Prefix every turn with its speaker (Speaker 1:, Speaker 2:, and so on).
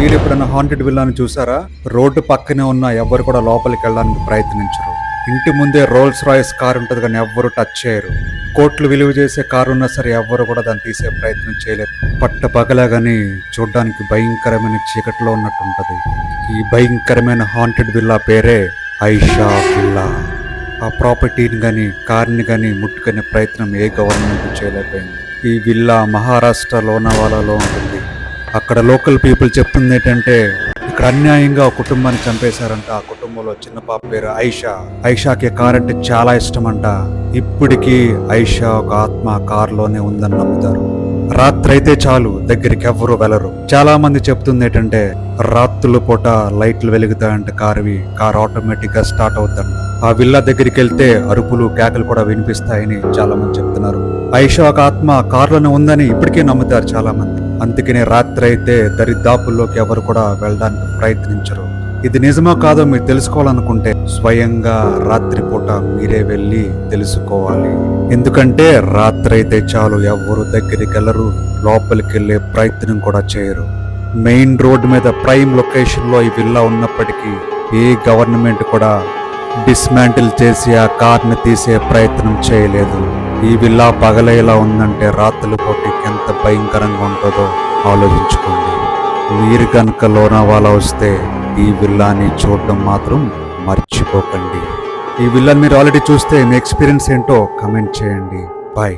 Speaker 1: మీరు ఎప్పుడైనా హాంటెడ్ విల్లాని చూసారా? రోడ్డు పక్కనే ఉన్న ఎవరు కూడా లోపలికి వెళ్ళడానికి ప్రయత్నించరు. ఇంటి ముందే రోల్స్ రాయిస్ కారు ఉంటుంది కానీ ఎవ్వరు టచ్ చేయరు. కోట్లు విలువ చేసే కారు ఉన్నా సరే ఎవ్వరు కూడా దాన్ని తీసే ప్రయత్నం చేయలేరు. పట్ట పగలే కానీ చూడ్డానికి భయంకరమైన చీకట్లో ఉన్నట్టు ఉంటుంది. ఈ భయంకరమైన హాంటెడ్ విల్లా పేరే ఐషా విల్లా. ఆ ప్రాపర్టీని కానీ కార్ని కానీ ముట్టుకునే ప్రయత్నం ఏ గవర్నమెంట్ చేయలేకపోయింది. ఈ విల్లా మహారాష్ట్ర లోనావాలాలో ఉంటుంది. అక్కడ లోకల్ పీపుల్ చెప్తుంది ఏంటంటే ఇక్కడ అన్యాయంగా ఒక కుటుంబాన్ని చంపేశారంట. ఆ కుటుంబంలో చిన్న పాప పేరు ఐషాకి కార్ అంటే చాలా ఇష్టం అంట. ఇప్పటికీ ఐషా ఒక ఆత్మ కారులోనే ఉందని నమ్ముతారు. రాత్రి అయితే చాలు దగ్గరికి ఎవ్వరూ వెళ్ళరు. చాలా మంది చెప్తుంది ఏంటంటే రాత్రుల పూట లైట్లు వెలుగుతాయంటే కార్ ఆటోమేటిక్ గా స్టార్ట్ అవుతుందంట. ఆ విల్లా దగ్గరికి వెళ్తే అరుపులు కేకలు కూడా వినిపిస్తాయని చాలా మంది చెప్తున్నారు. ఐషా ఒక ఆత్మ కారులోనే ఉందని ఇప్పటికే నమ్ముతారు చాలా మంది. అందుకనే రాత్రి అయితే దరిదాపుల్లోకి ఎవరు కూడా వెళ్ళడానికి ప్రయత్నించరు. ఇది నిజమో కాదో మీరు తెలుసుకోవాలనుకుంటే స్వయంగా రాత్రిపూట మీరే వెళ్ళి తెలుసుకోవాలి. ఎందుకంటే రాత్రి అయితే చాలు ఎవ్వరు దగ్గరికి వెళ్ళరు, లోపలికి వెళ్ళే ప్రయత్నం కూడా చేయరు. మెయిన్ రోడ్ మీద ప్రైమ్ లొకేషన్ లో ఈ విల్లా ఉన్నప్పటికీ ఏ గవర్నమెంట్ కూడా డిస్మాంటిల్ చేసి ఆ కార్ని తీసే ప్రయత్నం చేయలేదు. ఈ విల్లా పగలేలా ఉందంటే రాత్రుల పూటకి ఎంత భయంకరంగా ఉంటుందో ఆలోచించుకోండి. మీరు కనుక లోనావాలా వస్తే ఈ విల్లాని చూడడం మాత్రం మర్చిపోకండి. ఈ విల్లాని మీరు ఆల్రెడీ చూస్తే మీ ఎక్స్పీరియన్స్ ఏంటో కమెంట్ చేయండి. బాయ్.